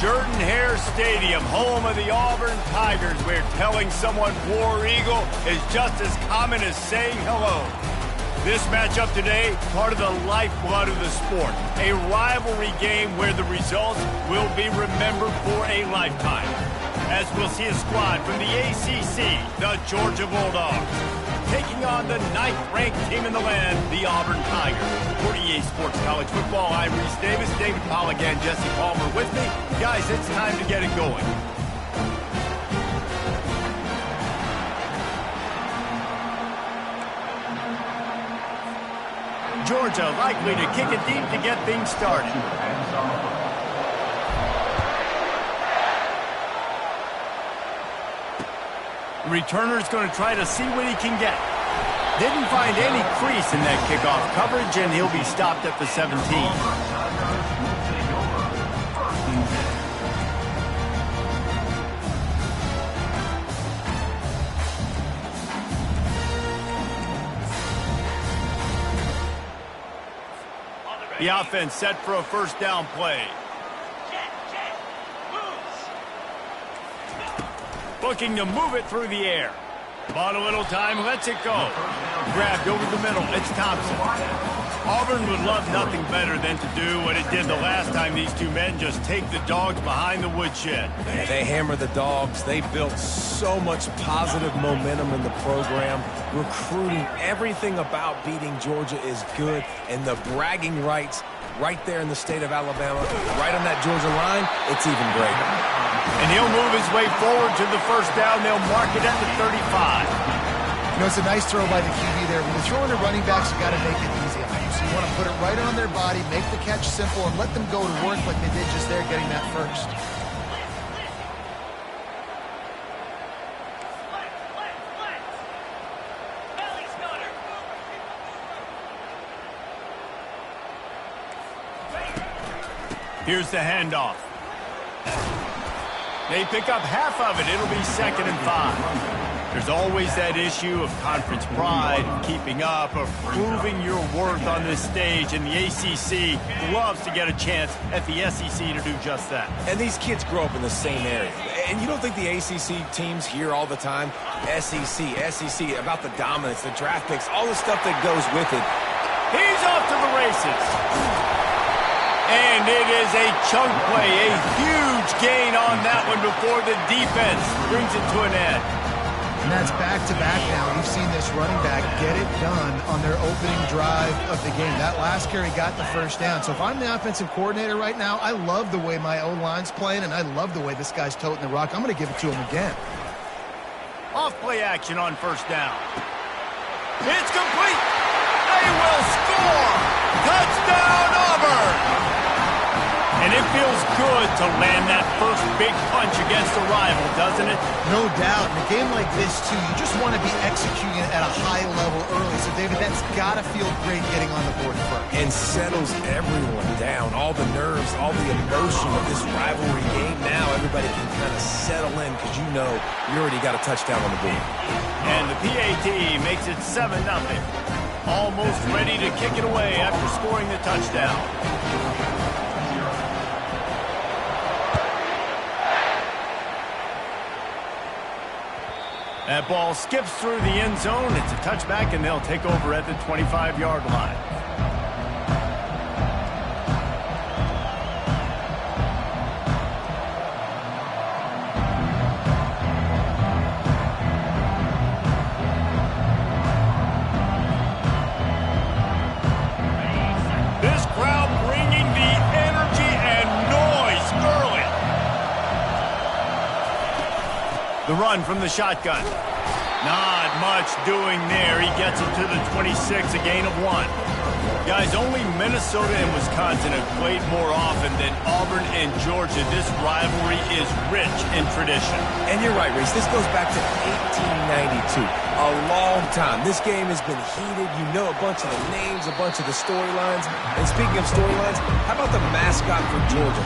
Jordan-Hare Stadium, home of the Auburn Tigers, where telling someone War Eagle is just as common as saying hello. This matchup today, part of the lifeblood of the sport. A rivalry game where the results will be remembered for a lifetime. As we'll see a squad from the ACC, the Georgia Bulldogs, taking on the 9th-ranked team in the land, the Auburn Tigers. For EA Sports College Football, I'm Reese Davis, David Polligan, Jesse Palmer with me. Guys, it's time to get it going. Georgia likely to kick it deep to get things started. The returner's going to try to see what he can get. Didn't find any crease in that kickoff coverage, and he'll be stopped at the 17. The offense set for a first down play. Looking to move it through the air. Bought a little time, lets it go. Grabbed over the middle, it's Thompson. Auburn would love nothing better than to do what it did the last time these two men just take the dogs behind the woodshed. Yeah, they hammer the dogs. They built so much positive momentum in the program. Recruiting, everything about beating Georgia is good, and the bragging rights right there in the state of Alabama, right on that Georgia line, it's even greater. And he'll move his way forward to the first down. They'll mark it at the 35. You know, it's a nice throw by the QB there. When you're throwing to running backs, you got to make it easy on them. So you want to put it right on their body, make the catch simple, and let them go to work like they did just there getting that first. Here's the handoff. They pick up half of it. It'll be 2nd and 5. There's always that issue of conference pride, of keeping up, of proving your worth on this stage, and the ACC loves to get a chance at the SEC to do just that. And these kids grow up in the same area. And you don't think the ACC teams hear all the time, SEC, about the dominance, the draft picks, all the stuff that goes with it. He's off to the races. And it is a chunk play, a huge gain on that one before the defense brings it to an end. And that's back-to-back now. We've seen this running back get it done on their opening drive of the game. That last carry got the first down. So if I'm the offensive coordinator right now, I love the way my O-line's playing, and I love the way this guy's toting the rock. I'm going to give it to him again. Off-play action on first down. It's complete. They will score. Touchdown, Auburn. And it feels good to land that first big punch against a rival, doesn't it? No doubt. In a game like this, too, you just want to be executing at a high level early. So, David, that's got to feel great getting on the board first. And settles everyone down. All the nerves, all the emotion of this rivalry game. Now everybody can kind of settle in because you know you already got a touchdown on the board. And the PAT makes it 7-0. Almost ready to kick it away after scoring the touchdown. That ball skips through the end zone. It's a touchback, and they'll take over at the 25-yard line. This crowd bringing the energy and noise early. The run from the shotgun. Not much doing there. He gets it to the 26, a gain of 1. Guys, only Minnesota and Wisconsin have played more often than Auburn and Georgia. This rivalry is rich in tradition. And you're right, Reese. This goes back to 1892. A long time. This game has been heated. You know a bunch of the names, a bunch of the storylines. And speaking of storylines, how about the mascot for Georgia?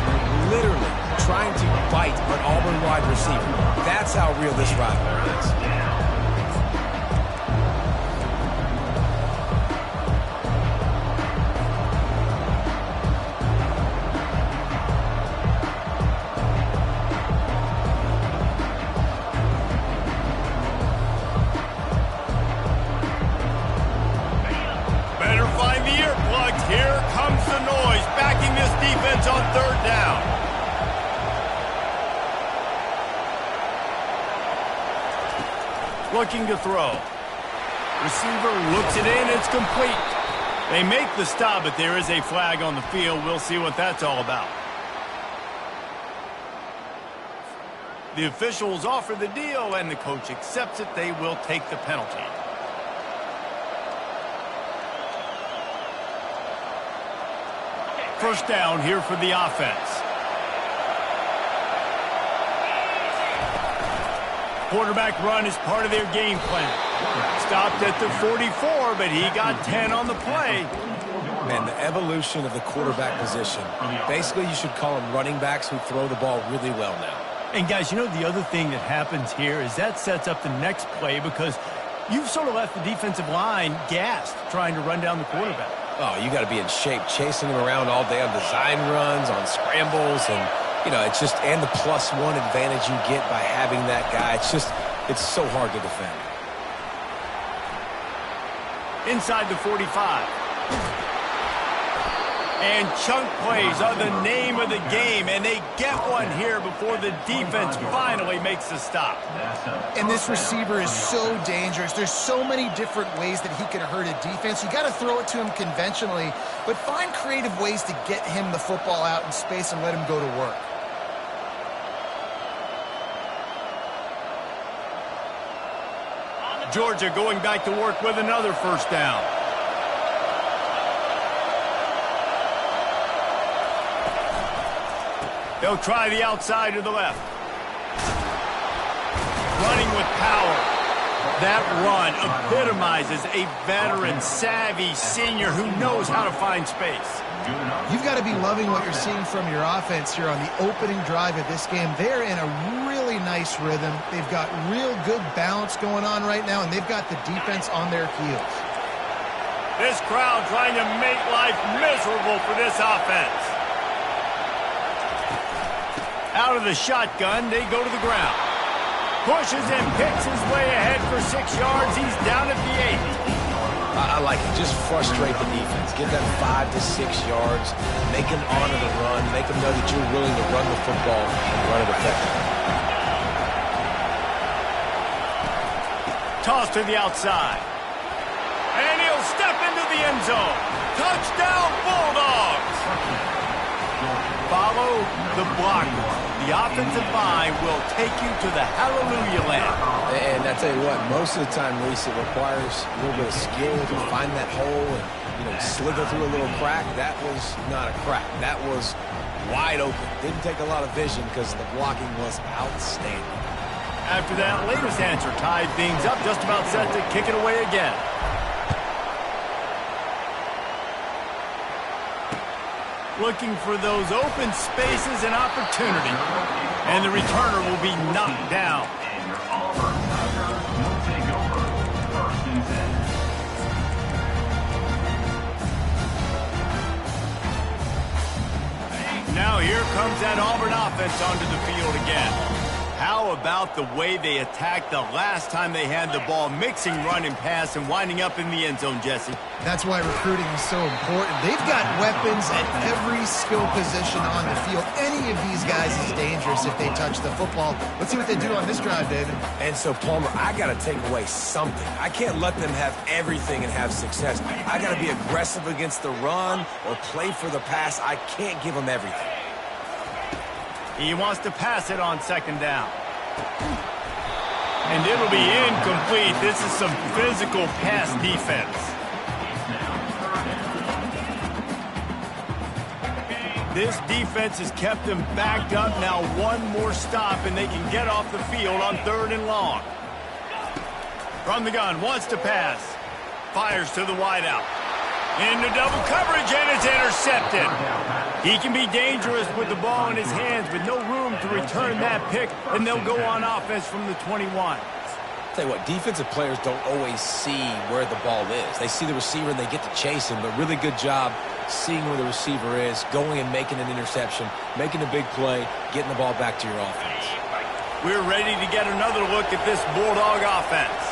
Literally trying to bite an Auburn wide receiver. That's how real this rivalry is. Looking to throw. Receiver looks it in. It's complete. They make the stop, but there is a flag on the field. We'll see what that's all about. The officials offer the deal, and the coach accepts it. They will take the penalty. First down here for the offense. Quarterback run is part of their game plan. Stopped at the 44, but he got 10 on the play. Man, the evolution of the quarterback position. Basically, you should call them running backs who throw the ball really well now. And guys, you know the other thing that happens here is that sets up the next play because you've sort of left the defensive line gassed trying to run down the quarterback. Oh, you got to be in shape, chasing him around all day on design runs, on scrambles, and, you know, it's just, and the +1 advantage you get by having that guy. It's so hard to defend. Inside the 45. And chunk plays are the name of the game, and they get one here before the defense finally makes the stop. And this receiver is so dangerous. There's so many different ways that he can hurt a defense. You got to throw it to him conventionally, but find creative ways to get him the football out in space and let him go to work. Georgia going back to work with another first down. They'll try the outside to the left. Running with power. That run epitomizes a veteran, savvy senior who knows how to find space. You've got to be loving what you're seeing from your offense here on the opening drive of this game. They're in a really nice rhythm. They've got real good balance going on right now, and they've got the defense on their heels. This crowd trying to make life miserable for this offense. Out of the shotgun, they go to the ground. Pushes and picks his way ahead for 6 yards. He's down at the 8. I like it. Just frustrate the defense. Get them 5 to 6 yards. Make them honor the run. Make them know that you're willing to run the football and run it effectively. Toss to the outside. And he'll step into the end zone. Touchdown, Bulldogs! Follow the block. The offensive line will take you to the hallelujah land. And I tell you what, most of the time, Reese, it requires a little bit of skill to find that hole and, you know, slither through a little crack. That was not a crack. That was wide open. Didn't take a lot of vision because the blocking was outstanding. After that latest answer tied things up, just about set to kick it away again. Looking for those open spaces and opportunity. And the returner will be knocked down. Now here comes that Auburn offense onto the field again. How about the way they attacked the last time they had the ball, mixing run and pass and winding up in the end zone, Jesse? That's why recruiting is so important. They've got weapons at every skill position on the field. Any of these guys is dangerous if they touch the football. Let's see what they do on this drive, David. And so, Palmer, I got to take away something. I can't let them have everything and have success. I got to be aggressive against the run or play for the pass. I can't give them everything. He wants to pass it on second down. And it'll be incomplete. This is some physical pass defense. This defense has kept them backed up. Now one more stop, and they can get off the field on 3rd and long. From the gun, wants to pass. Fires to the wideout. Into double coverage, and it's intercepted. He can be dangerous with the ball in his hands, but no room to return that pick, and they'll go on offense from the 21. Tell you what, defensive players don't always see where the ball is. They see the receiver and they get to chase him, but really good job seeing where the receiver is, going and making an interception, making a big play, getting the ball back to your offense. We're ready to get another look at this Bulldog offense.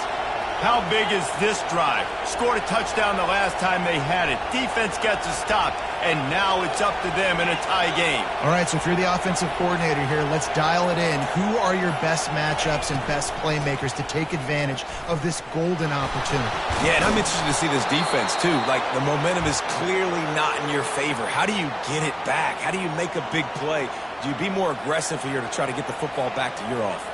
How big is this drive? Scored a touchdown the last time they had it. Defense gets a stop. and now it's up to them in a tie game. All right, so if you're the offensive coordinator here, let's dial it in. Who are your best matchups and best playmakers to take advantage of this golden opportunity? Yeah, and I'm interested to see this defense, too. Like, the momentum is clearly not in your favor. How do you get it back? How do you make a big play? Do you be more aggressive here to try to get the football back to your offense?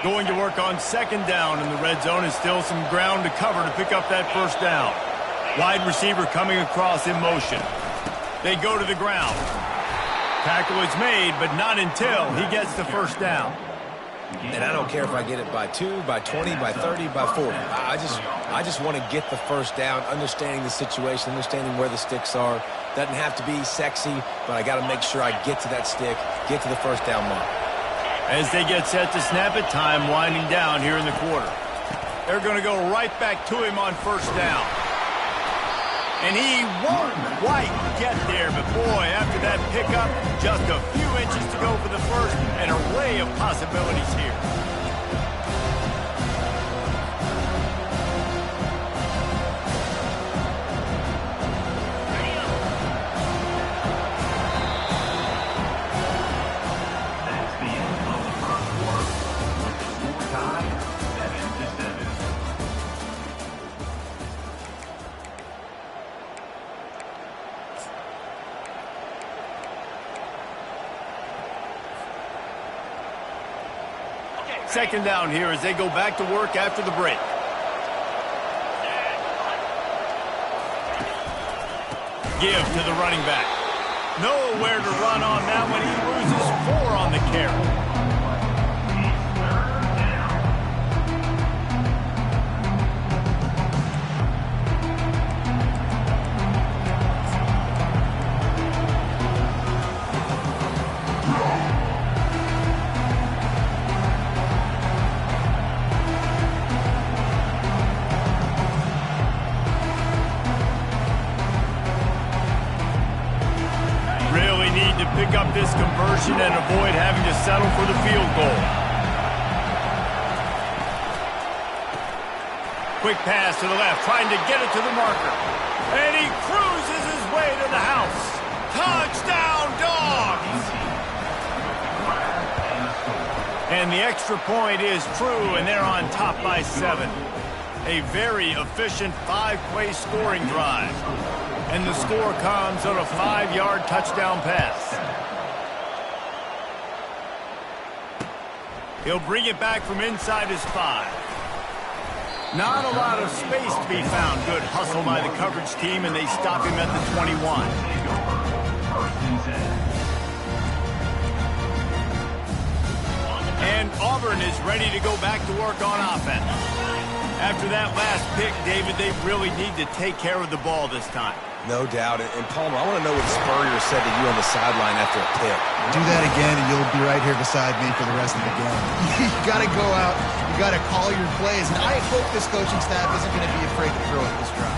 Going to work on second down in the red zone, is still some ground to cover to pick up that first down. Wide receiver coming across in motion. They go to the ground. Tackle is made, but not until he gets the first down. And I don't care if I get it by 2, by 20, by 30, by 40. I just want to get the first down, understanding the situation, understanding where the sticks are. Doesn't have to be sexy, but I got to make sure I get to that stick, get to the first down mark. As they get set to snap it, time winding down here in the quarter. They're going to go right back to him on first down. And he won't quite get there, but boy, after that pickup, just a few inches to go for the first, an array of possibilities here. Second down here as they go back to work after the break. Give to the running back. Nowhere to run on that one. He loses 4 on the carry. Pick up this conversion and avoid having to settle for the field goal. Quick pass to the left, trying to get it to the marker. And he cruises his way to the house. Touchdown, Dogs! And the extra point is true, and they're on top by 7. A very efficient 5-play scoring drive. And the score comes on a 5-yard touchdown pass. He'll bring it back from inside his 5. Not a lot of space to be found. Good hustle by the coverage team, and they stop him at the 21. And Auburn is ready to go back to work on offense. After that last pick, David, they really need to take care of the ball this time. No doubt. And Palmer, I want to know what Spurrier said to you on the sideline after a pick. Do that again, and you'll be right here beside me for the rest of the game. You got to go out. You got to call your plays. And I hope this coaching staff isn't going to be afraid to throw it this drive.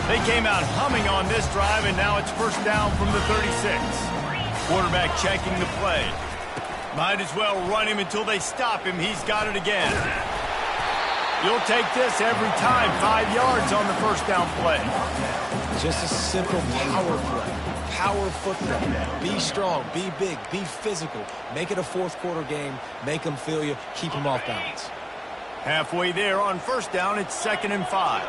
They came out humming on this drive, and now it's first down from the 36. Quarterback checking the play. Might as well run him until they stop him. He's got it again. You'll take this every time. 5 yards on the first down play. Just a simple power play. Power football. Be strong, be big, be physical. Make it a fourth-quarter game. Make them feel you. Keep them off balance. Halfway there on first down, it's 2nd and 5.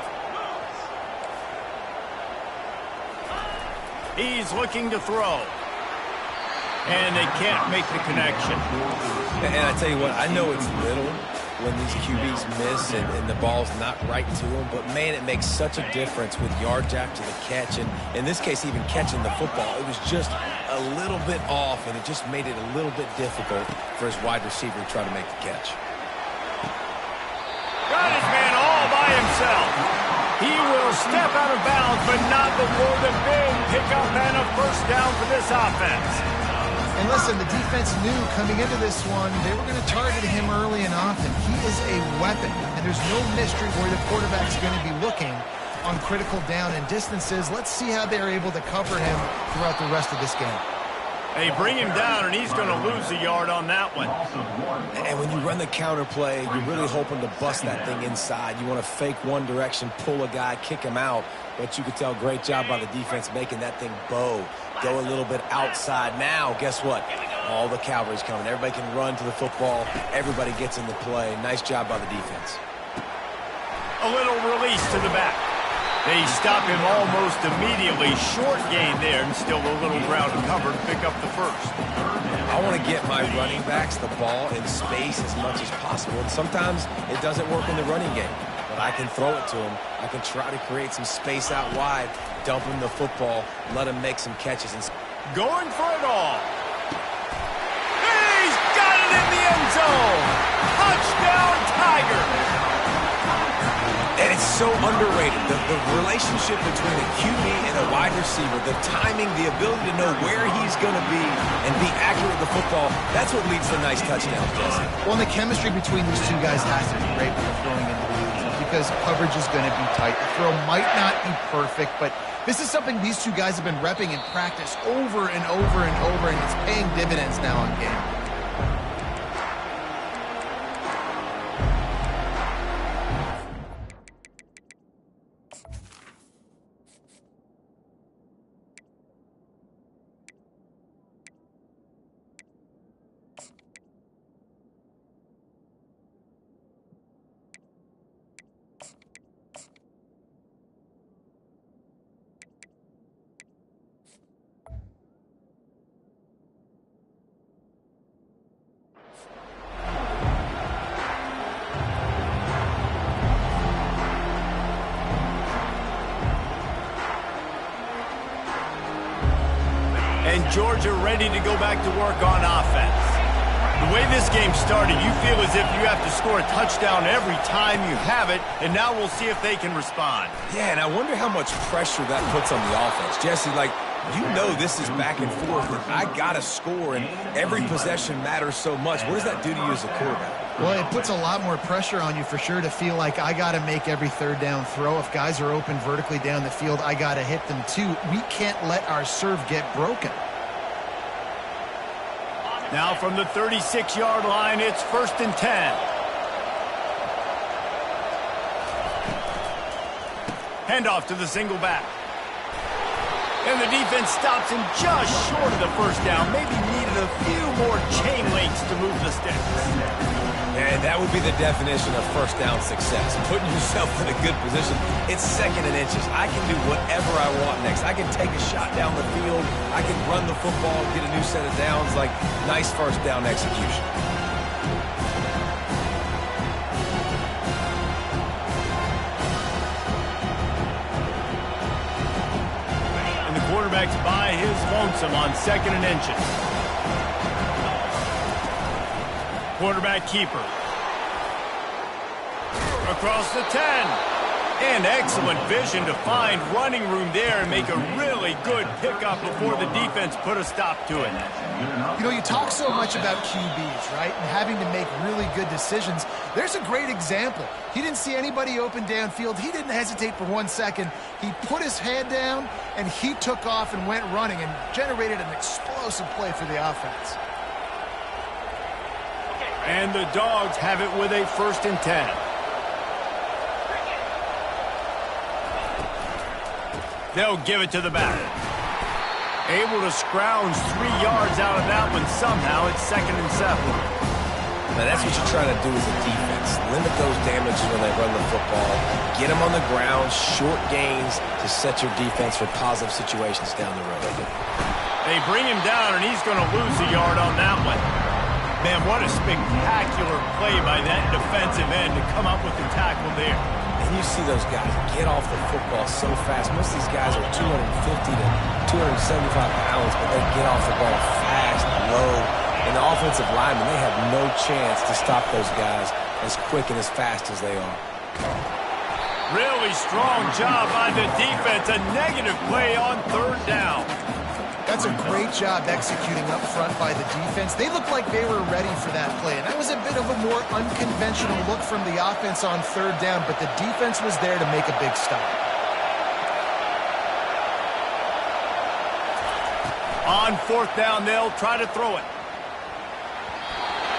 He's looking to throw. And they can't make the connection. And I tell you what, I know it's little when these QBs miss and the ball's not right to them, but man, it makes such a difference with yards after the catch, and in this case, even catching the football. It was just a little bit off, and it just made it a little bit difficult for his wide receiver to try to make the catch. Got his man all by himself. He will step out of bounds, but not before the big pickup and a first down for this offense. And listen, the defense knew coming into this one, they were going to target him early and often. He is a weapon, and there's no mystery where the quarterback's going to be looking on critical down and distances. Let's see how they're able to cover him throughout the rest of this game. They bring him down, and he's going to lose a yard on that one. And when you run the counter play, you're really hoping to bust that thing inside. You want to fake one direction, pull a guy, kick him out. But you could tell, great job by the defense making that thing bow. Go a little bit outside. Now, guess what? All the cavalry's coming. Everybody can run to the football. Everybody gets in the play. Nice job by the defense. A little release to the back. They stop him almost immediately. Short gain there, and still a little ground to cover to pick up the first. I want to get my running backs the ball in space as much as possible. And sometimes it doesn't work in the running game. But I can throw it to him. I can try to create some space out wide, dump him the football, let him make some catches. And going for it all. He's got it in the end zone. Touchdown, Tigers. And it's so underrated. The relationship between a QB and a wide receiver, the timing, the ability to know where he's going to be and be accurate with the football, that's what leads to nice touchdowns, Jesse. Well, and the chemistry between these two guys has to be great when they're throwing into the end zone because coverage is going to be tight. The throw might not be perfect, but this is something these two guys have been repping in practice over and over and over, and it's paying dividends now in game. And Georgia ready to go back to work on offense. The way this game started, you feel as if you have to score a touchdown every time you have it, and now we'll see if they can respond. Yeah, and I wonder how much pressure that puts on the offense. Jesse, like, you know this is back and forth, and I got to score, and every possession matters so much. What does that do to you as a quarterback? Well, it puts a lot more pressure on you for sure to feel like I got to make every third down throw. If guys are open vertically down the field, I got to hit them too. We can't let our serve get broken. Now from the 36-yard line, it's 1st and 10. Handoff to the single back. And the defense stops him just short of the first down. Maybe needed a few more chain links to move the sticks. And that would be the definition of first down success. Putting yourself in a good position. It's 2nd and inches. I can do whatever I want next. I can take a shot down the field. I can run the football, get a new set of downs. Like, nice first down execution. And the quarterback's by his lonesome on 2nd and inches. Quarterback keeper. Across the 10. And excellent vision to find running room there and make a really good pickup before the defense put a stop to it. You know, you talk so much about QBs, right, and having to make really good decisions. There's a great example. He didn't see anybody open downfield. He didn't hesitate for 1 second. He put his head down, and he took off and went running and generated an explosive play for the offense. And the Dogs have it with a 1st and 10. They'll give it to the back. Able to scrounge 3 yards out of that one somehow. It's 2nd and 7. Now, that's what you're trying to do as a defense. Limit those damages when they run the football. Get them on the ground, short gains to set your defense for positive situations down the road. They bring him down, and he's going to lose a yard on that one. Man, what a spectacular play by that defensive end to come up with the tackle there. And you see those guys get off the football so fast. Most of these guys are 250 to 275 pounds, but they get off the ball fast, low. And the offensive linemen, they have no chance to stop those guys as quick and as fast as they are. Really strong job by the defense. A negative play on 3rd down. That's a great job executing up front by the defense. They looked like they were ready for that play, and that was a bit of a more unconventional look from the offense on 3rd down, but the defense was there to make a big stop. On fourth down, they'll try to throw it.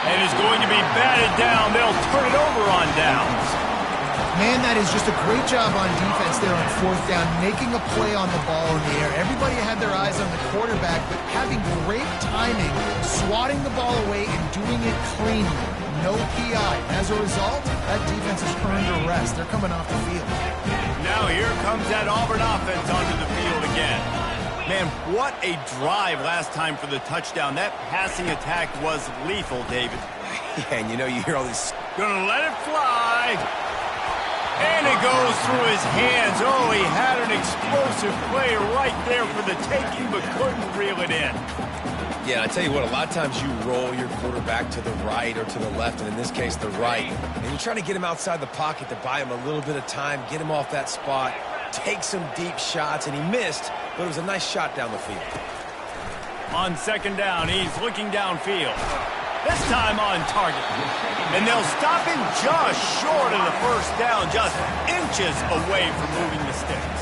And it's going to be batted down. They'll turn it over on downs. Man, that is just a great job on defense there on fourth down, making a play on the ball in the air. Everybody had their eyes on the quarterback, but having great timing, swatting the ball away and doing it cleanly. No PI. As a result, that defense has earned a rest. They're coming off the field. Now here comes that Auburn offense onto the field again. Man, what a drive last time for the touchdown. That passing attack was lethal, David. Yeah, and you know, you hear all this. Gonna let it fly. And it goes through his hands. Oh, he had an explosive play right there for the taking, but couldn't reel it in. Yeah, I tell you what, a lot of times you roll your quarterback to the right or to the left, and in this case, the right. And you try to get him outside the pocket to buy him a little bit of time, get him off that spot, take some deep shots, and he missed, but it was a nice shot down the field. On second down, he's looking downfield. This time on target. And they'll stop him just short of the first down, just inches away from moving the sticks.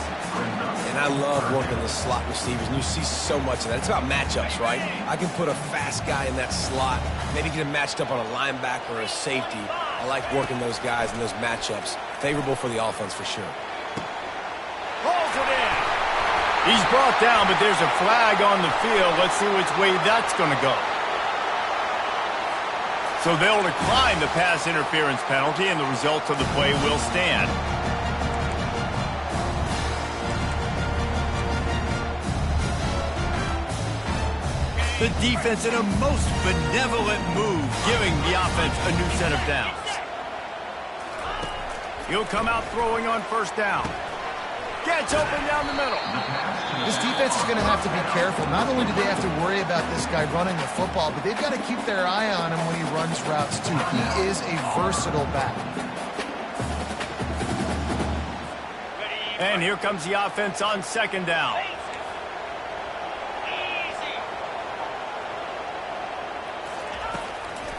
And I love working the slot receivers, and you see so much of that. It's about matchups, right? I can put a fast guy in that slot, maybe get him matched up on a linebacker or a safety. I like working those guys in those matchups. Favorable for the offense for sure. Rolls it in. He's brought down, but there's a flag on the field. Let's see which way that's going to go. So they'll decline the pass interference penalty, and the results of the play will stand. The defense in a most benevolent move, giving the offense a new set of downs. He'll come out throwing on first down. Gets open down the middle. This defense is going to have to be careful. Not only do they have to worry about this guy running the football, but they've got to keep their eye on him when he runs routes, too. He is a versatile back. And here comes the offense on second down.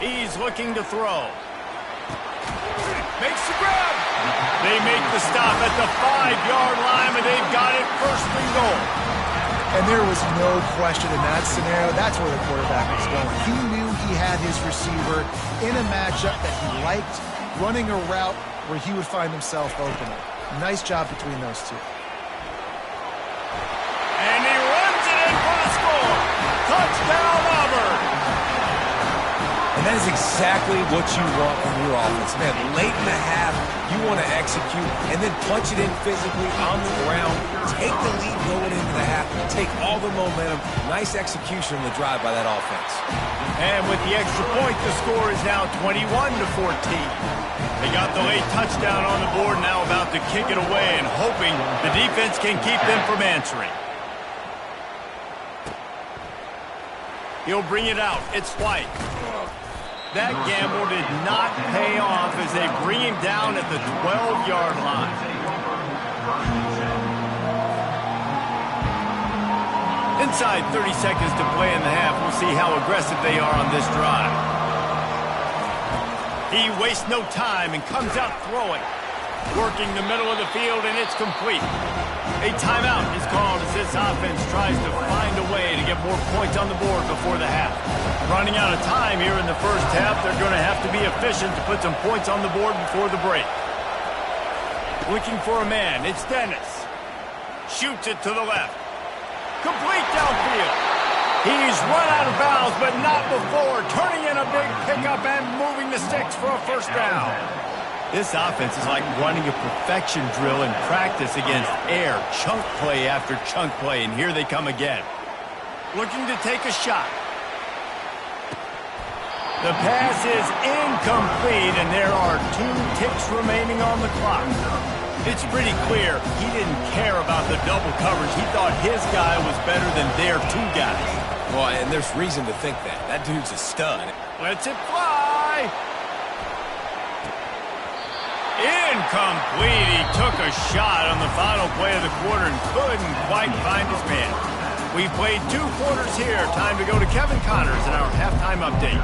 He's looking to throw. Makes the grab. They make the stop at the 5-yard line, and they've got it first and goal. And there was no question in that scenario. That's where the quarterback was going. He knew he had his receiver in a matchup that he liked, running a route where he would find himself open. Nice job between those two. And he runs it in for the score. Touchdown, Auburn. And that is exactly what you want from your offense. Man, late in the half, you want to execute and then punch it in physically on the ground, take the lead going into the half, take all the momentum. Nice execution on the drive by that offense. And with the extra point, the score is now 21-14. They got the late touchdown on the board, now about to kick it away and hoping the defense can keep them from answering. He'll bring it out. It's White. That gamble did not pay off as they bring him down at the 12-yard line. Inside 30 seconds to play in the half. We'll see how aggressive they are on this drive. He wastes no time and comes out throwing. Working the middle of the field, and it's complete. A timeout is called as this offense tries to find a way to get more points on the board before the half. Running out of time here in the first half, they're going to have to be efficient to put some points on the board before the break. Looking for a man, it's Dennis. Shoots it to the left. Complete downfield. He's run out of bounds, but not before. Turning in a big pickup and moving the sticks for a first down. This offense is like running a perfection drill in practice against air. Chunk play after chunk play, and here they come again. Looking to take a shot. The pass is incomplete, and there are 2 ticks remaining on the clock. It's pretty clear he didn't care about the double coverage. He thought his guy was better than their 2 guys. Well, and there's reason to think that. That dude's a stud. Lets it fly. Incomplete. He took a shot on the final play of the quarter and couldn't quite find his man. We played 2 quarters here. Time to go to Kevin Connors in our halftime update.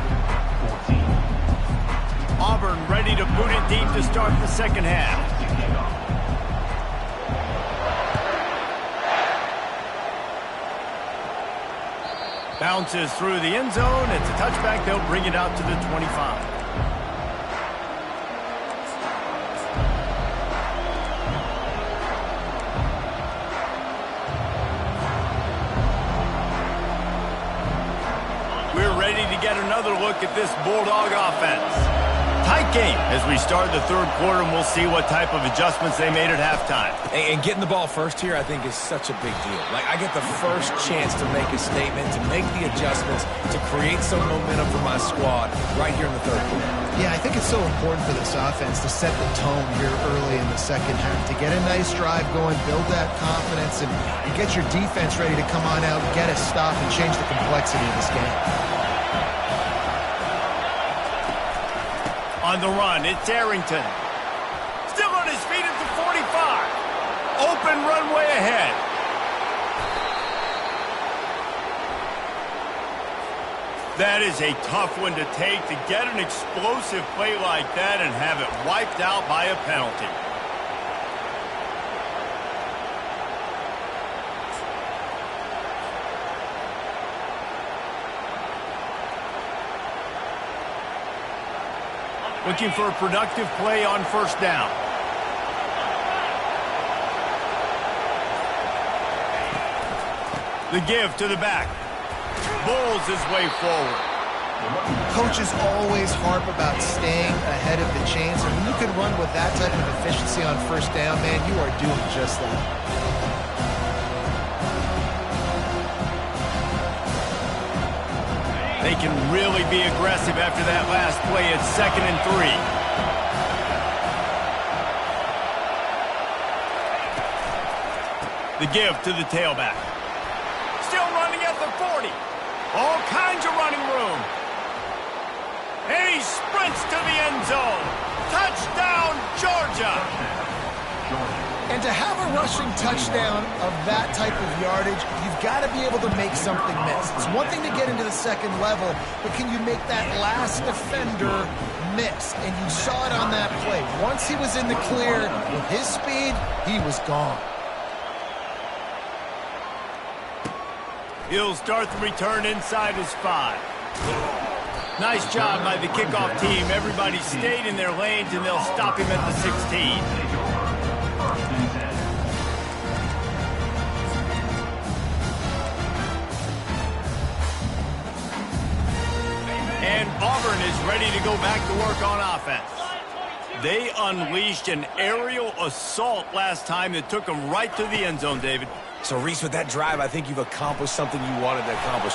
Auburn ready to boot it deep to start the second half. Bounces through the end zone. It's a touchback. They'll bring it out to the 25. We're ready to get another look at this Bulldog offense. Tight game as we start the third quarter, and we'll see what type of adjustments they made at halftime. And getting the ball first here, I think, is such a big deal. Like, I get the first chance to make a statement, to make the adjustments, to create some momentum for my squad right here in the third quarter. Yeah, I think it's so important for this offense to set the tone here early in the second half, to get a nice drive going, build that confidence, and get your defense ready to come on out, get a stop, and change the complexity of this game. On the run, it's Arrington. Still on his feet at the 45. Open runway ahead. That is a tough one to take, to get an explosive play like that and have it wiped out by a penalty. Looking for a productive play on first down. The give to the back. Bowls his way forward. Coaches always harp about staying ahead of the chains, and when you can run with that type of efficiency on first down, man, you are doing just that. They can really be aggressive after that last play. It's 2nd and 3. The give to the tailback. Still running at the 40. All kinds of running room. And he sprints to the end zone. Touchdown, Georgia. And to have a rushing touchdown of that type of yardage, you've got to be able to make something miss. It's one thing to get into the second level, but can you make that last defender miss? And you saw it on that play. Once he was in the clear, with his speed, he was gone. He'll start the return inside his 5. Nice job by the kickoff team. Everybody stayed in their lanes, and they'll stop him at the 16. And Auburn is ready to go back to work on offense. They unleashed an aerial assault last time that took them right to the end zone, David. So, Reese, with that drive, I think you've accomplished something you wanted to accomplish.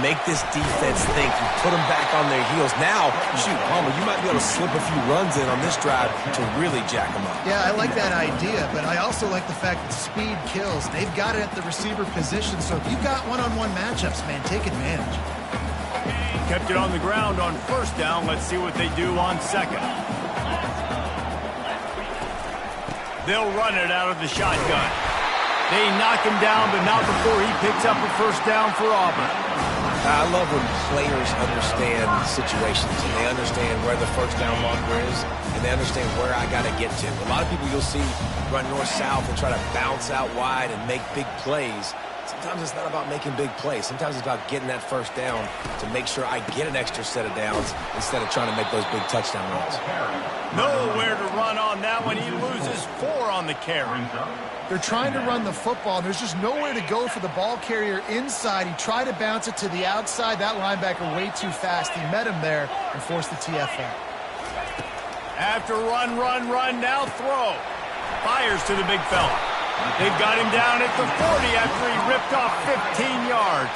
Make this defense think. You put them back on their heels. Now, shoot, Palmer, you might be able to slip a few runs in on this drive to really jack them up. Yeah, I like that idea, but I also like the fact that speed kills. They've got it at the receiver position, so if you've got one-on-one matchups, man, take advantage. Kept it on the ground on first down. Let's see what they do on second. They'll run it out of the shotgun. They knock him down, but not before he picks up a first down for Auburn. I love when players understand situations, and they understand where the first down marker is, and they understand where I got to get to. A lot of people you'll see run north-south and try to bounce out wide and make big plays. Sometimes it's not about making big plays. Sometimes it's about getting that first down to make sure I get an extra set of downs instead of trying to make those big touchdown runs. Nowhere to run on that one. He loses 4 on the carry. They're trying to run the football. There's just nowhere to go for the ball carrier inside. He tried to bounce it to the outside. That linebacker way too fast. He met him there and forced the TFL. After run, now throw. Fires to the big fella. They've got him down at the 40 after he ripped off 15 yards.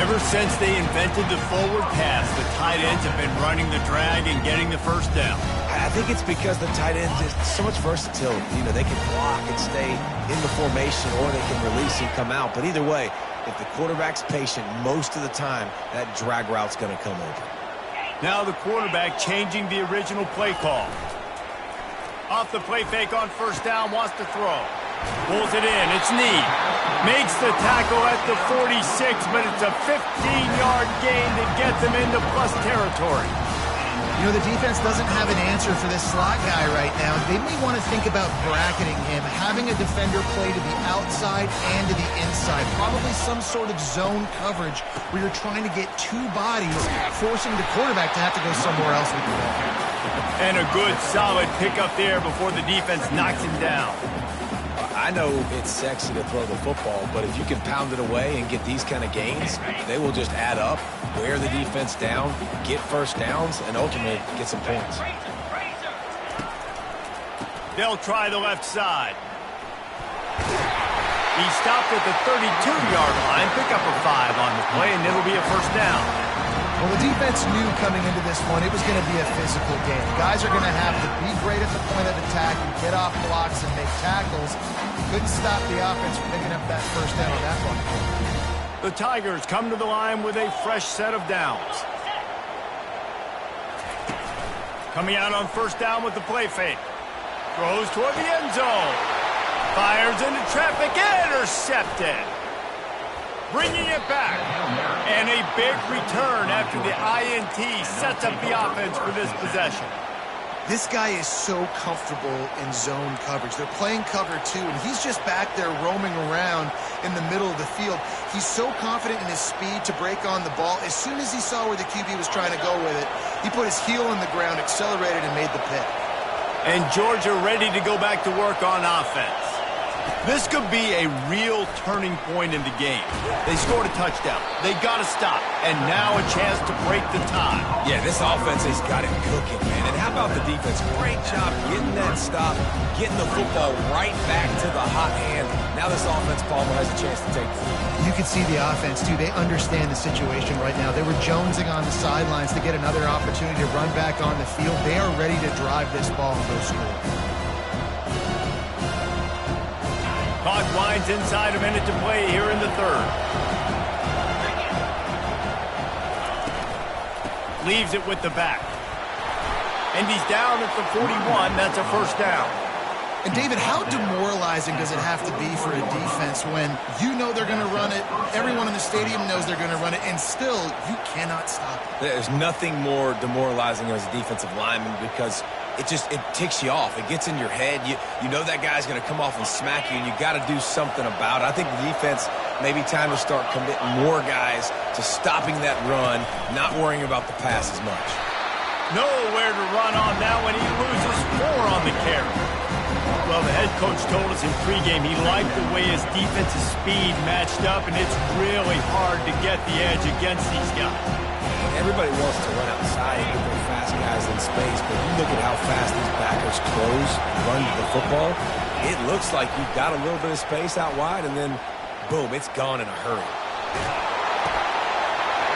Ever since they invented the forward pass, the tight ends have been running the drag and getting the first down. I think it's because the tight ends is so much versatility. You know, they can block and stay in the formation, or they can release and come out. But either way, if the quarterback's patient, most of the time, that drag route's going to come open. Now the quarterback changing the original play call. Off the play fake on first down, wants to throw. Pulls it in, it's Need. Makes the tackle at the 46, but it's a 15-yard gain to get them into plus territory. You know, the defense doesn't have an answer for this slot guy right now. They may want to think about bracketing him, having a defender play to the outside and to the inside. Probably some sort of zone coverage where you're trying to get two bodies, forcing the quarterback to have to go somewhere else with the ball. And a good, solid pickup there before the defense knocks him down. I know it's sexy to throw the football, but if you can pound it away and get these kind of gains, they will just add up, wear the defense down, get first downs, and ultimately get some points. They'll try the left side. He stopped at the 32-yard line, pick up a 5 on the play, and it'll be a first down. Well, the defense knew coming into this one it was going to be a physical game. Guys are going to have to be great at the point of attack and get off blocks and make tackles. Couldn't stop the offense from picking up that first down on that one. The Tigers come to the line with a fresh set of downs. Coming out on first down with the play fake. Throws toward the end zone. Fires into traffic. Intercepted. Bringing it back. And a big return after the INT sets up the offense for this possession. This guy is so comfortable in zone coverage. They're playing cover 2, and he's just back there roaming around in the middle of the field. He's so confident in his speed to break on the ball. As soon as he saw where the QB was trying to go with it, he put his heel on the ground, accelerated, and made the pick. And Georgia ready to go back to work on offense. This could be a real turning point in the game. They scored a touchdown. They got to stop. And now a chance to break the tie. Yeah, this offense has got it cooking, man. And how about the defense? Great job getting that stop, getting the football right back to the hot hand. Now this offense, Palmer, has a chance to take the lead. You can see the offense, too. They understand the situation right now. They were jonesing on the sidelines to get another opportunity to run back on the field. They are ready to drive this ball and go score. Clock winds inside a minute to play here in the third. Leaves it with the back. And he's down at the 41. That's a first down. And, David, how demoralizing does it have to be for a defense when you know they're going to run it, everyone in the stadium knows they're going to run it, and still you cannot stop it? There's nothing more demoralizing as a defensive lineman because it ticks you off. It gets in your head. You know that guy's going to come off and smack you, and you got to do something about it. I think the defense maybe time to start committing more guys to stopping that run, not worrying about the pass as much. Nowhere to run on now when he loses 4 on the carry. Well, the head coach told us in pregame he liked the way his defensive speed matched up, and it's really hard to get the edge against these guys. Everybody wants to run outside and get their fast guys in space, but you look at how fast these backers close and run to the football, it looks like you've got a little bit of space out wide, and then, boom, it's gone in a hurry.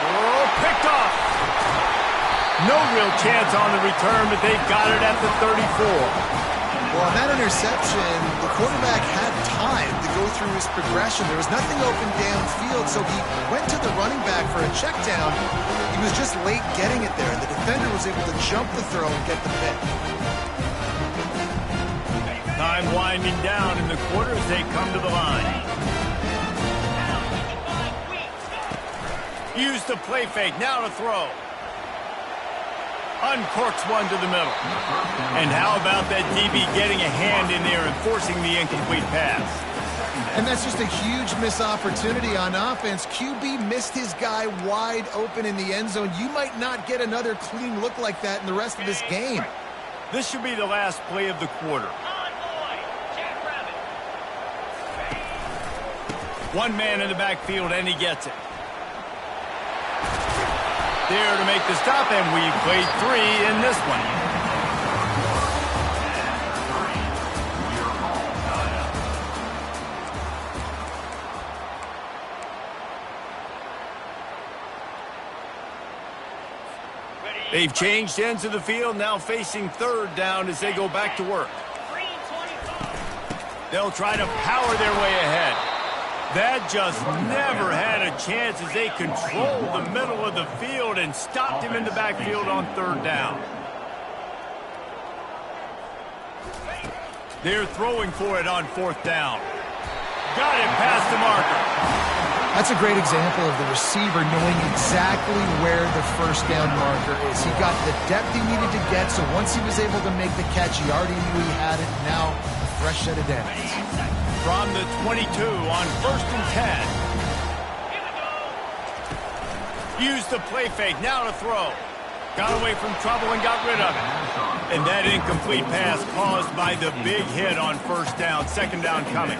Oh, picked off. No real chance on the return, but they've got it at the 34. Well, on that interception, the quarterback had time to go through his progression. There was nothing open downfield, so he went to the running back for a check down. He was just late getting it there, and the defender was able to jump the throw and get the pick. Time winding down in the quarter as they come to the line. Use the play fake, now to throw. Uncorks one to the middle. And how about that DB getting a hand in there and forcing the incomplete pass? And that's just a huge missed opportunity on offense. QB missed his guy wide open in the end zone. You might not get another clean look like that in the rest of this game. This should be the last play of the quarter. One man in the backfield, and he gets it. There to make the stop, and we played 3 in this one. They've changed ends of the field, now facing third down as they go back to work. They'll try to power their way ahead. That just never had a chance as they controlled the middle of the field and stopped him in the backfield on third down. They're throwing for it on fourth down. Got it past the marker. That's a great example of the receiver knowing exactly where the first down marker is. He got the depth he needed to get, so once he was able to make the catch, he already knew he had it. Now, a fresh set of downs. From the 22 on 1st and 10. Used the play fake, now to throw. Got away from trouble and got rid of it. And that incomplete pass caused by the big hit on 1st down. 2nd down coming.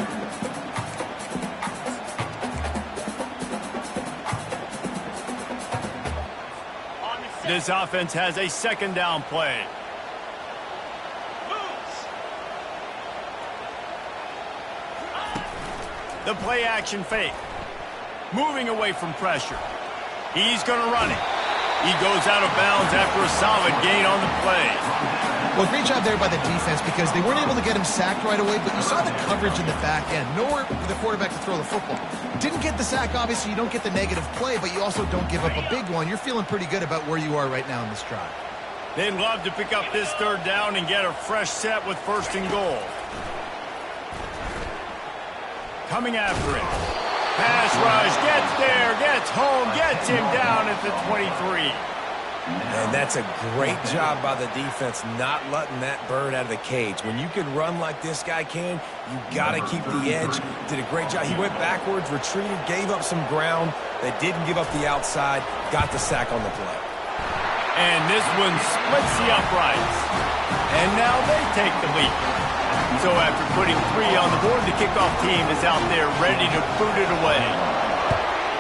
This offense has a 2nd down play. The play action fake. Moving away from pressure. He's going to run it. He goes out of bounds after a solid gain on the play. Well, great job there by the defense because they weren't able to get him sacked right away, but you saw the coverage in the back end. Nowhere for the quarterback to throw the football. Didn't get the sack, obviously. You don't get the negative play, but you also don't give up a big one. You're feeling pretty good about where you are right now in this drive. They'd love to pick up this 3rd down and get a fresh set with 1st and goal. Coming after it. Pass rush, gets there, gets home, gets him down at the 23. And that's a great job by the defense not letting that bird out of the cage. When you can run like this guy can, you got to keep the edge. Did a great job. He went backwards, retreated, gave up some ground. They didn't give up the outside, got the sack on the play. And this one splits the uprights. And now they take the lead. So after putting 3 on the board, the kickoff team is out there ready to boot it away.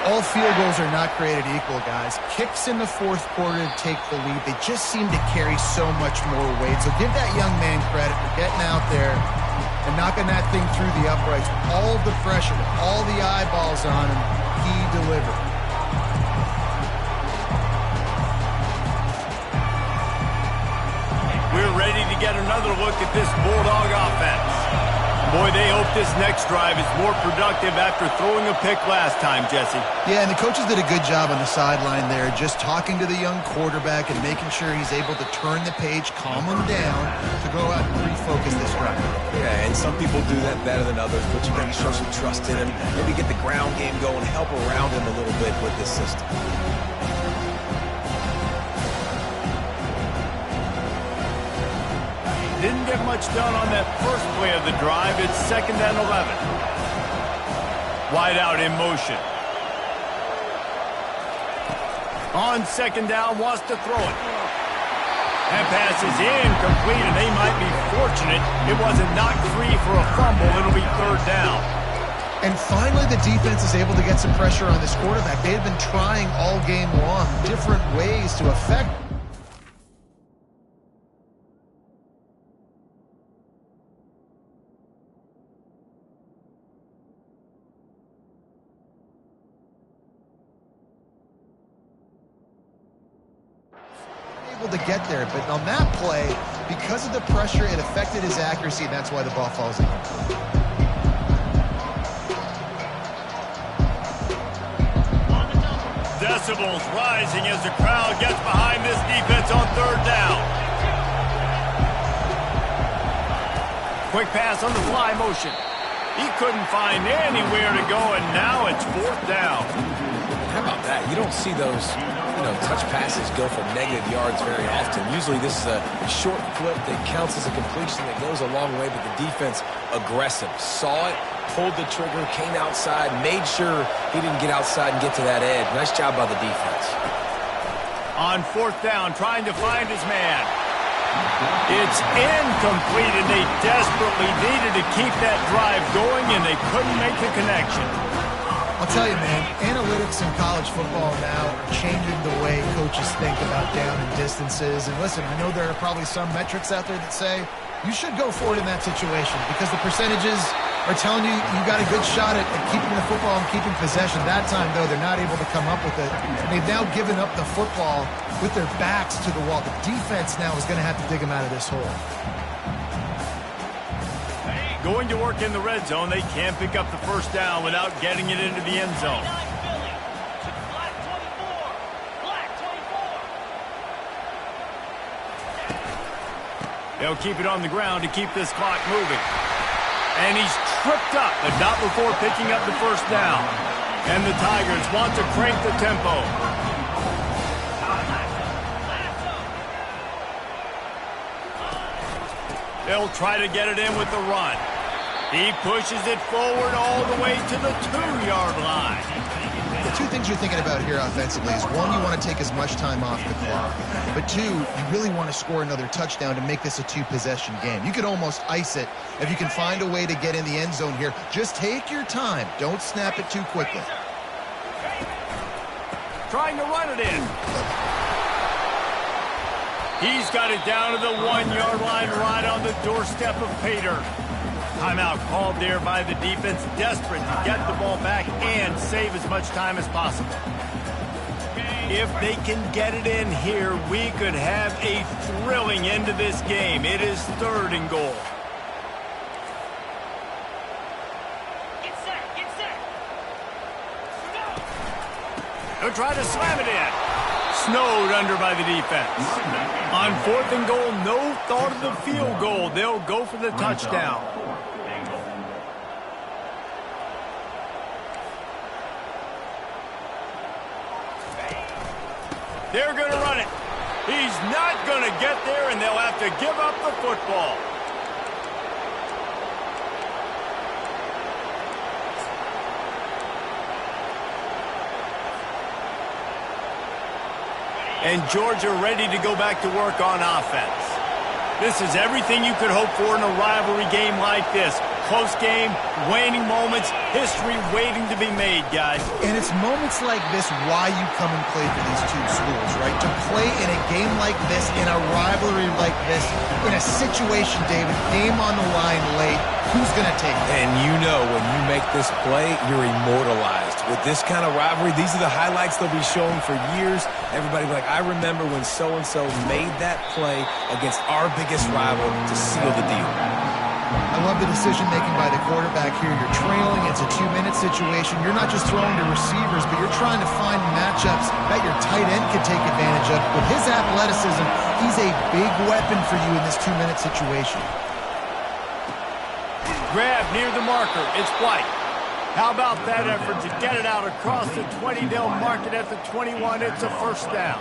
All field goals are not created equal, guys. Kicks in the 4th quarter to take the lead. They just seem to carry so much more weight. So give that young man credit for getting out there and knocking that thing through the uprights. All of the pressure, all the eyeballs on him, he delivered. We're ready to get another look at this Bulldog offense. Boy, they hope this next drive is more productive after throwing a pick last time, Jesse. Yeah, and the coaches did a good job on the sideline there, just talking to the young quarterback and making sure he's able to turn the page, calm him down, to go out and refocus this drive. Yeah, and some people do that better than others, but you got to show some trust in him. Maybe get the ground game going, help around him a little bit with this system. Didn't get much done on that first play of the drive. It's 2nd and 11. Wide out in motion. On 2nd down, wants to throw it. That pass is incomplete, and they might be fortunate it wasn't knocked free for a fumble. It'll be 3rd down. And finally, the defense is able to get some pressure on this quarterback. They had been trying all game long different ways to affect to get there, but on that play, because of the pressure, it affected his accuracy, and that's why the ball falls in. Decibels rising as the crowd gets behind this defense on 3rd down. Quick pass on the fly motion. He couldn't find anywhere to go, and now it's 4th down. How about that? You don't see those, touch passes go for negative yards very often. Usually this is a short flip that counts as a completion that goes a long way, but the defense aggressive. Saw it, pulled the trigger, came outside, made sure he didn't get outside and get to that edge. Nice job by the defense. On 4th down, trying to find his man. It's incomplete, and they desperately needed to keep that drive going, and they couldn't make the connection. I'll tell you, man, analytics in college football now are changing the way coaches think about down and distances. And listen, I know there are probably some metrics out there that say you should go for it in that situation because the percentages are telling you you got a good shot at keeping the football and keeping possession. That time, though, they're not able to come up with it. They've now given up the football with their backs to the wall. The defense now is going to have to dig them out of this hole. Going to work in the red zone. They can't pick up the 1st down without getting it into the end zone. They'll keep it on the ground to keep this clock moving. And he's tripped up, but not before picking up the 1st down. And the Tigers want to crank the tempo. They'll try to get it in with the run. He pushes it forward all the way to the 2-yard line. The two things you're thinking about here offensively is, one, you want to take as much time off the clock. But two, you really want to score another touchdown to make this a 2-possession game. You could almost ice it if you can find a way to get in the end zone here. Just take your time. Don't snap it too quickly. Trying to run it in. He's got it down to the 1-yard line right on the doorstep of Pater. Timeout called there by the defense, desperate to get the ball back and save as much time as possible. If they can get it in here, we could have a thrilling end to this game. It is 3rd and goal. Get set. They'll try to slam it in. Snowed under by the defense. On 4th and goal, no thought of the field goal. They'll go for the touchdown. They're going to run it. He's not going to get there, and they'll have to give up the football. And Georgia ready to go back to work on offense. This is everything you could hope for in a rivalry game like this. Close game, waning moments, history waiting to be made, guys. And it's moments like this why you come and play for these two schools, right? To play in a game like this, in a rivalry like this, in a situation, David, game on the line late, who's going to take it? And you know when you make this play, you're immortalized. With this kind of rivalry, these are the highlights they'll be showing for years. Everybody will be like, I remember when so-and-so made that play against our biggest rival to seal the deal. I love the decision-making by the quarterback here. You're trailing. It's a 2-minute situation. You're not just throwing to receivers, but you're trying to find matchups that your tight end could take advantage of. With his athleticism, he's a big weapon for you in this 2-minute situation. Grab near the marker. It's White. How about that effort to get it out across the 20? They'll mark it at the 21. It's a 1st down.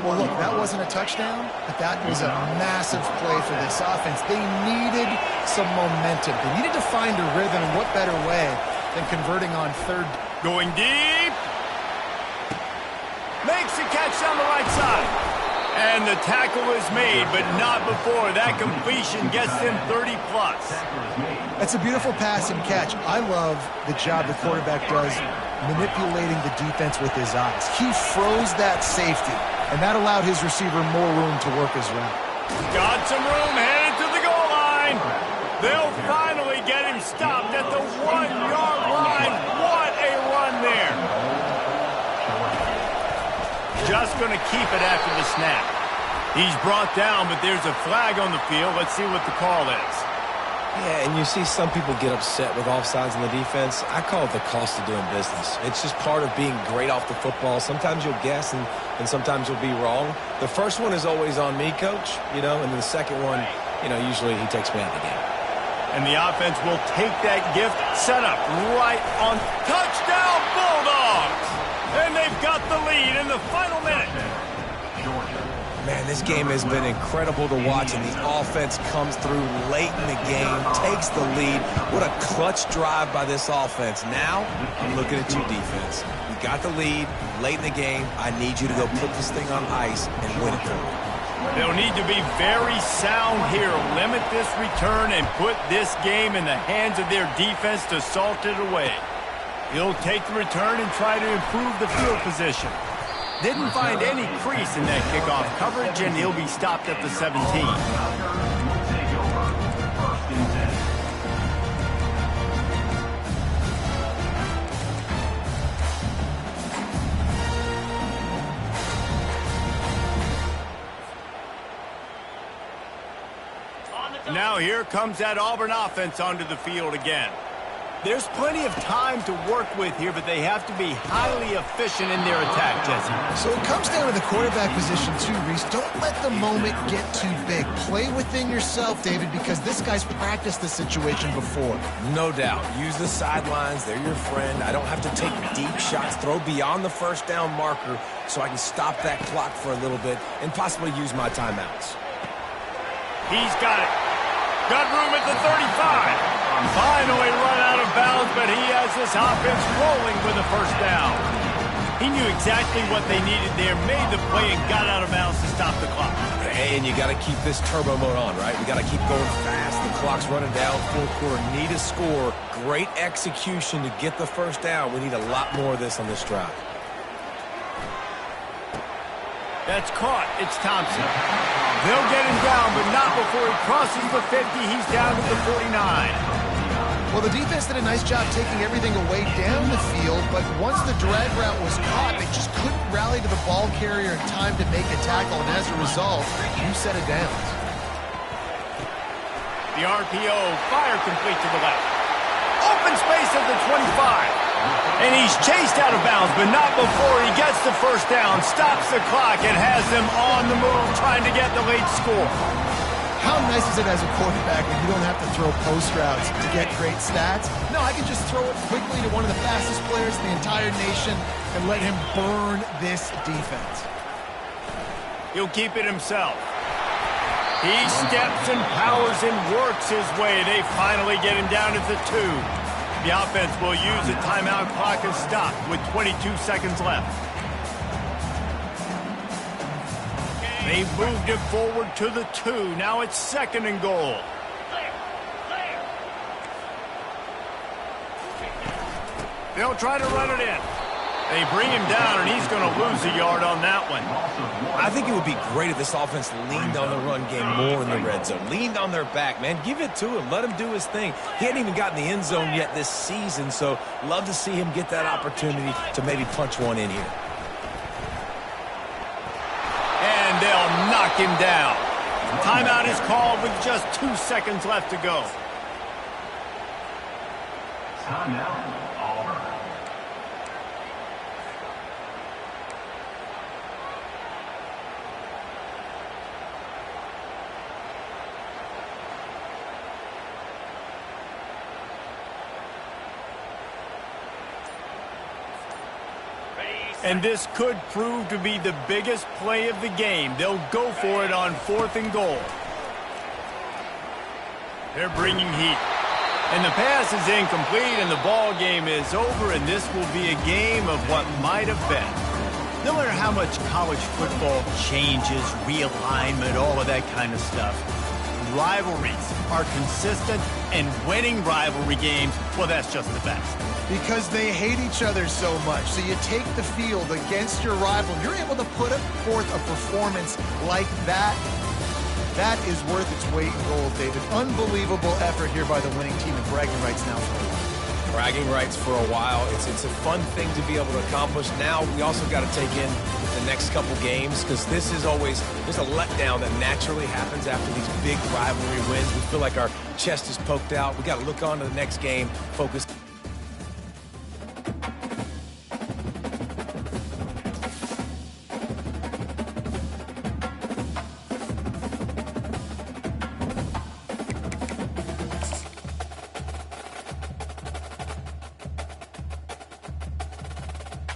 Well, look, that wasn't a touchdown, but that was a massive play for this offense. They needed some momentum. They needed to find a rhythm, and what better way than converting on 3rd. Going deep. Makes the catch on the right side. And the tackle is made, but not before. That completion gets them 30+. That's a beautiful pass and catch. I love the job the quarterback does manipulating the defense with his eyes. He froze that safety, and that allowed his receiver more room to work his route. Got some room, headed to the goal line. They'll finally get him stopped at the 1-yard line. What a run there. Just going to keep it after the snap. He's brought down, but there's a flag on the field. Let's see what the call is. Yeah, and you see some people get upset with offsides in the defense. I call it the cost of doing business. It's just part of being great off the football. Sometimes you'll guess, and sometimes you'll be wrong. The first one is always on me, Coach, and then the second one, usually he takes me out of the game. And the offense will take that gift, set up right on touchdown Bulldogs. And they've got the lead in the final minute. Man, this game has been incredible to watch, and the offense comes through late in the game, takes the lead. What a clutch drive by this offense. Now, I'm looking at you, defense. You got the lead late in the game. I need you to go put this thing on ice and win it for me. They'll need to be very sound here, limit this return, and put this game in the hands of their defense to salt it away. He'll take the return and try to improve the field position. Didn't find any crease in that kickoff coverage, and he'll be stopped at the 17. Now here comes that Auburn offense onto the field again. There's plenty of time to work with here, but they have to be highly efficient in their attack, Jesse. So it comes down to the quarterback position too, Reese. Don't let the moment get too big. Play within yourself, David, because this guy's practiced the situation before. No doubt. Use the sidelines. They're your friend. I don't have to take deep shots. Throw beyond the first down marker so I can stop that clock for a little bit and possibly use my timeouts. He's got it. Got room at the 35. Finally run out of bounds, but he has this offense rolling with a first down. He knew exactly what they needed there, made the play, and got out of bounds to stop the clock. And you got to keep this turbo mode on, right? We got to keep going fast. The clock's running down, full quarter. Need a score. Great execution to get the first down. We need a lot more of this on this drive. That's caught. It's Thompson. They'll get him down, but not before he crosses the 50. He's down to the 49. Well, the defense did a nice job taking everything away down the field, but once the drag route was caught, they just couldn't rally to the ball carrier in time to make a tackle, and as a result, you set it down. The RPO, fire complete to the left. Open space at the 25. And he's chased out of bounds, but not before he gets the first down, stops the clock, and has them on the move trying to get the late score. How nice is it as a quarterback when you don't have to throw post routes to get great stats? No, I can just throw it quickly to one of the fastest players in the entire nation and let him burn this defense. He'll keep it himself. He steps and powers and works his way. They finally get him down at the 2. The offense will use the timeout clock and stop with 22 seconds left. They've moved it forward to the 2. Now it's 2nd and goal. They'll try to run it in. They bring him down, and he's going to lose a yard on that one. I think it would be great if this offense leaned on the run game more in the red zone. Leaned on their back, man. Give it to him. Let him do his thing. He hadn't even gotten the end zone yet this season, so love to see him get that opportunity to maybe punch one in here. And they'll knock him down. Timeout is called with just 2 seconds left to go. Timeout. And this could prove to be the biggest play of the game. They'll go for it on 4th and goal. They're bringing heat. And the pass is incomplete, and the ball game is over, and this will be a game of what might have been. No matter how much college football changes, realignment, all of that kind of stuff, rivalries are consistent, and winning rivalry games, well, that's just the best. Because they hate each other so much. So you take the field against your rival. You're able to put forth a performance like that. That is worth its weight in gold, David. Unbelievable effort here by the winning team, and bragging rights now for a while. Bragging rights for a while. It's a fun thing to be able to accomplish. Now we also got to take in the next couple games, because this is always, there's a letdown that naturally happens after these big rivalry wins. We feel like our chest is poked out. We got to look on to the next game, focus